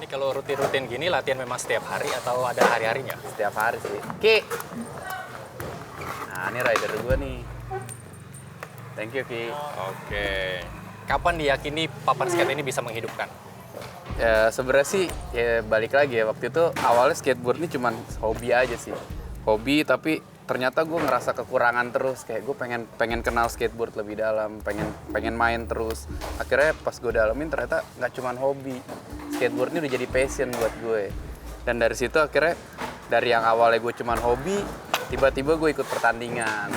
kalau rutin-rutin gini latihan memang setiap hari atau ada hari-harinya? Setiap hari sih. Ki. Nah, ini rider gue nih. Thank you, Ki. Oke. Kapan diyakini papan skate ini bisa menghidupkan? Ya sebenarnya sih ya balik lagi ya, waktu itu awalnya skateboard ini cuman hobi aja sih. Hobi, tapi ternyata gue ngerasa kekurangan terus, kayak gue pengen kenal skateboard lebih dalam, pengen main terus. Akhirnya pas gue dalamin ternyata nggak cuman hobi, skateboard ini udah jadi passion buat gue. Dan dari situ akhirnya dari yang awalnya gue cuman hobi, tiba-tiba gue ikut pertandingan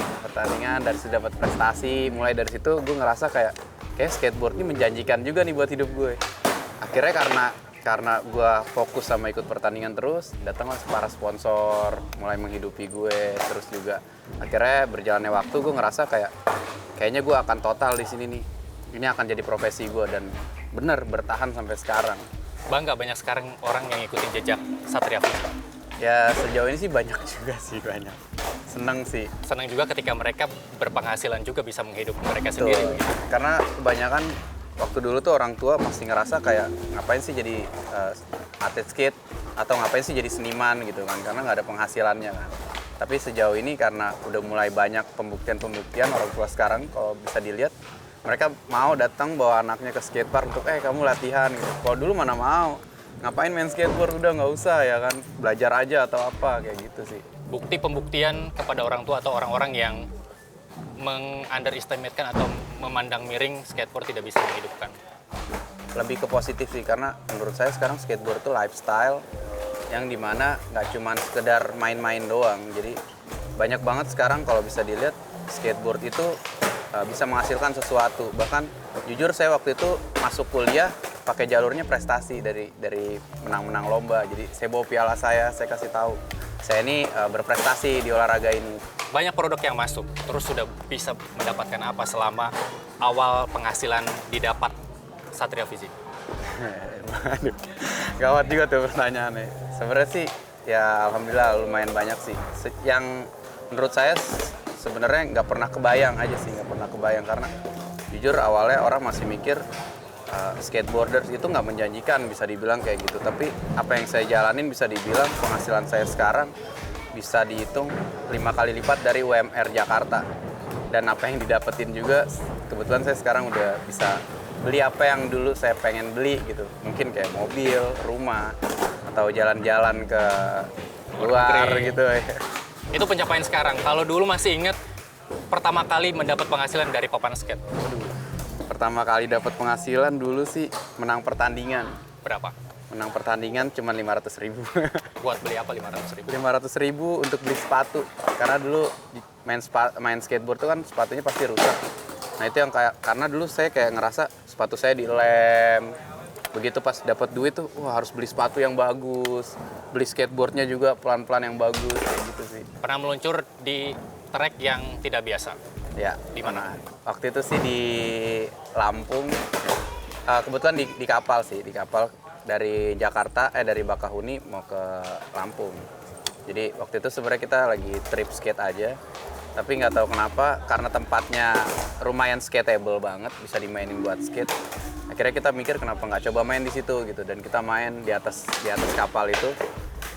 dari situ dapat prestasi. Mulai dari situ gue ngerasa kayak skateboard ini menjanjikan juga nih buat hidup gue. Akhirnya karena gue fokus sama ikut pertandingan terus, datanglah para sponsor, mulai menghidupi gue. Terus juga akhirnya berjalannya waktu gue ngerasa kayaknya gue akan total di sini nih. Ini akan jadi profesi gue dan bener bertahan sampai sekarang. Bangga banyak sekarang orang yang ikutin jejak Satria Fisik. Ya sejauh ini sih banyak juga sih, banyak. Seneng sih. Senang juga ketika mereka berpenghasilan juga bisa menghidupi mereka Betul. sendiri. Begitu. Karena kebanyakan waktu dulu tuh orang tua masih ngerasa kayak ngapain sih jadi atlet skate atau ngapain sih jadi seniman gitu kan, karena nggak ada penghasilannya kan. Tapi sejauh ini karena udah mulai banyak pembuktian orang tua sekarang, kalau bisa dilihat mereka mau datang bawa anaknya ke skatepark untuk kamu latihan gitu. Kalau dulu mana mau, ngapain main skateboard, udah nggak usah ya kan, belajar aja atau apa kayak gitu sih. Bukti pembuktian kepada orang tua atau orang-orang yang meng-underestimatekan atau memandang miring skateboard tidak bisa menghidupkan. Lebih ke positif sih, karena menurut saya sekarang skateboard itu lifestyle yang dimana nggak cuma sekedar main-main doang. Jadi banyak banget sekarang kalau bisa dilihat skateboard itu bisa menghasilkan sesuatu. Bahkan jujur saya waktu itu masuk kuliah pakai jalurnya prestasi dari menang-menang lomba. Jadi saya bawa piala saya kasih tahu saya ini berprestasi di olahraga ini. Banyak produk yang masuk, terus sudah bisa mendapatkan apa selama awal penghasilan didapat Satria Fisik? Waduh, gawat juga tuh pertanyaannya. Sebenarnya sih ya alhamdulillah lumayan banyak sih. Yang menurut saya sebenarnya nggak pernah kebayang aja sih, nggak pernah kebayang karena jujur awalnya orang masih mikir skateboarders itu nggak menjanjikan, bisa dibilang kayak gitu. Tapi apa yang saya jalanin bisa dibilang penghasilan saya sekarang bisa dihitung 5 kali lipat dari UMR Jakarta. Dan apa yang didapetin juga, kebetulan saya sekarang udah bisa beli apa yang dulu saya pengen beli gitu. Mungkin kayak mobil, rumah, atau jalan-jalan ke luar gitu. Itu pencapaian sekarang. Kalau dulu masih ingat pertama kali mendapat penghasilan dari papan skate? Pertama kali dapat penghasilan dulu sih menang pertandingan. Berapa? Menang pertandingan cuma 500.000. Buat beli apa 500.000? 500.000 untuk beli sepatu. Karena dulu main skateboard tuh kan sepatunya pasti rusak. Nah itu yang karena dulu saya kayak ngerasa sepatu saya dilem. Begitu pas dapat duit tuh, wah harus beli sepatu yang bagus. Beli skateboardnya juga pelan-pelan yang bagus, kayak gitu sih. Pernah meluncur di trek yang tidak biasa? Ya. Di mana? Waktu itu sih di Lampung. Kebetulan di kapal sih, di kapal dari Jakarta, dari Bakahuni mau ke Lampung. Jadi waktu itu sebenarnya kita lagi trip skate aja. Tapi nggak tahu kenapa, karena tempatnya lumayan skateable banget, bisa dimainin buat skate. Akhirnya kita mikir kenapa nggak coba main di situ gitu, dan kita main di atas kapal itu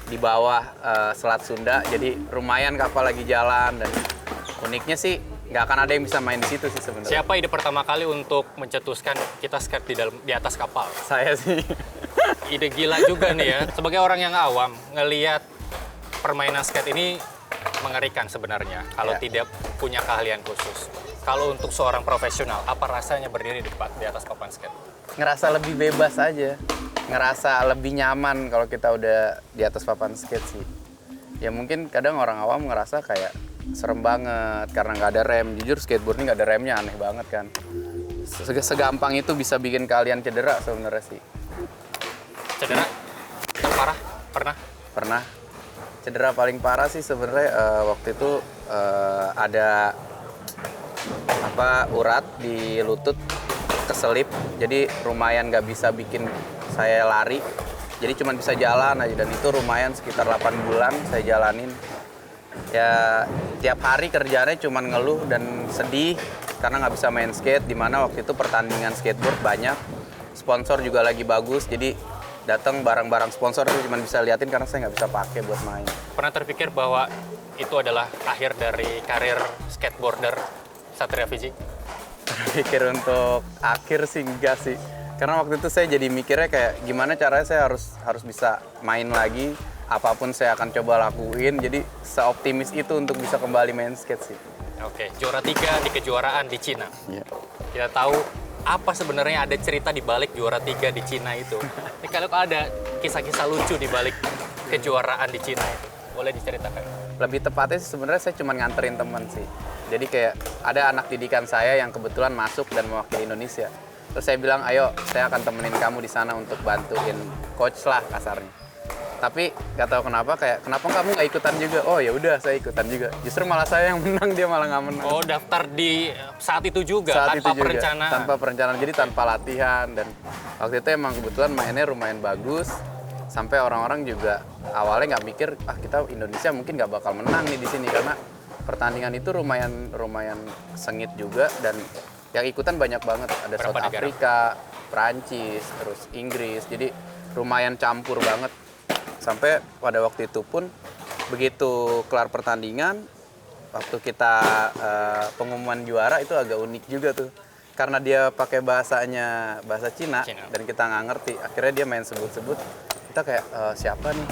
di bawah Selat Sunda. Jadi lumayan kapal lagi jalan, dan uniknya sih nggak akan ada yang bisa main di situ sih sebenarnya. Siapa ide pertama kali untuk mencetuskan kita skate di atas kapal? Saya sih. Ide gila juga nih ya. Sebagai orang yang awam, ngelihat permainan skate ini mengerikan sebenarnya kalau tidak punya keahlian khusus. Kalau untuk seorang profesional, apa rasanya berdiri di atas papan skate? Ngerasa lebih bebas aja, ngerasa lebih nyaman kalau kita udah di atas papan skate sih. Ya mungkin kadang orang awam ngerasa kayak serem banget karena nggak ada rem. Jujur skateboard ini nggak ada remnya, aneh banget kan. Segampang itu bisa bikin kalian cedera sebenarnya sih. Cedera? Parah? Pernah? Pernah. Cedera paling parah sih sebenarnya waktu itu ada urat di lutut keselip, jadi lumayan nggak bisa bikin saya lari, jadi cuma bisa jalan aja, dan itu lumayan sekitar 8 bulan saya jalanin. Ya tiap hari kerjanya cuma ngeluh dan sedih karena nggak bisa main skate, dimana waktu itu pertandingan skateboard banyak, sponsor juga lagi bagus, jadi datang barang-barang sponsor itu cuma bisa liatin karena saya nggak bisa pakai buat main. Pernah terpikir bahwa itu adalah akhir dari karir skateboarder Satria Fiji? Pikir untuk akhir sih enggak sih. Karena waktu itu saya jadi mikirnya kayak gimana caranya saya harus bisa main lagi. Apapun saya akan coba lakuin. Jadi seoptimis itu untuk bisa kembali main skate sih. Oke, juara 3 di kejuaraan di Cina. Iya. Kita tahu apa sebenarnya ada cerita di balik juara 3 di Cina itu. Ini kalau ada kisah-kisah lucu di balik kejuaraan di Cina itu, boleh diceritakan? Lebih tepatnya sih sebenarnya saya cuma nganterin teman sih. Jadi kayak ada anak didikan saya yang kebetulan masuk dan mewakili Indonesia. Terus saya bilang, ayo saya akan temenin kamu di sana untuk bantuin coach lah kasarnya. Tapi nggak tahu kenapa kenapa kamu nggak ikutan juga? Oh ya udah saya ikutan juga. Justru malah saya yang menang, dia malah nggak menang. Oh, daftar di saat itu juga Saat tanpa itu juga, perencanaan. tanpa perencanaan, jadi tanpa latihan. Dan waktu itu emang kebetulan mainnya lumayan bagus. Sampai orang-orang juga awalnya nggak mikir, kita Indonesia mungkin nggak bakal menang nih di sini karena pertandingan itu lumayan sengit juga dan yang ikutan banyak banget. Ada Berapa South negara? Afrika, Prancis, terus Inggris. Jadi lumayan campur banget. Sampai pada waktu itu pun begitu kelar pertandingan, waktu kita pengumuman juara itu agak unik juga tuh. Karena dia pakai bahasa Cina. Dan kita nggak ngerti. Akhirnya dia main sebut-sebut. Kita kayak siapa nih?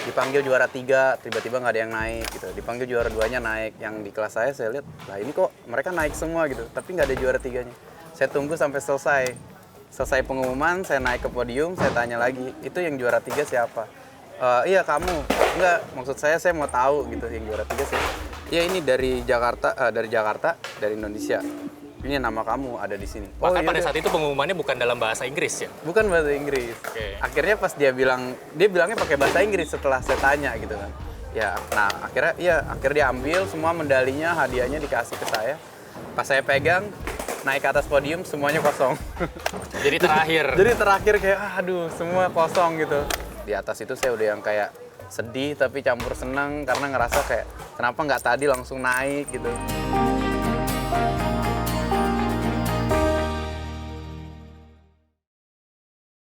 Dipanggil juara 3, tiba-tiba nggak ada yang naik gitu. Dipanggil juara 2-nya naik. Yang di kelas saya lihat, lah ini kok mereka naik semua gitu. Tapi nggak ada juara 3-nya. Saya tunggu sampai selesai. Selesai pengumuman, saya naik ke podium, saya tanya lagi, itu yang juara 3 siapa? Iya kamu. Enggak, maksud saya mau tahu gitu yang juara 3 siapa. Iya ini dari Jakarta, dari Indonesia. Ini nama kamu ada di sini. Bahkan pada saat itu pengumumannya bukan dalam bahasa Inggris ya? Bukan bahasa Inggris. Oke. Akhirnya pas dia bilangnya pakai bahasa Inggris setelah saya tanya gitu kan. Ya, nah akhirnya dia ambil semua medalinya, hadiahnya dikasih ke saya. Pas saya pegang, naik ke atas podium semuanya kosong. Jadi terakhir. Jadi terakhir kayak aduh semua kosong gitu. Di atas itu saya udah yang kayak sedih tapi campur senang karena ngerasa kayak kenapa nggak tadi langsung naik gitu.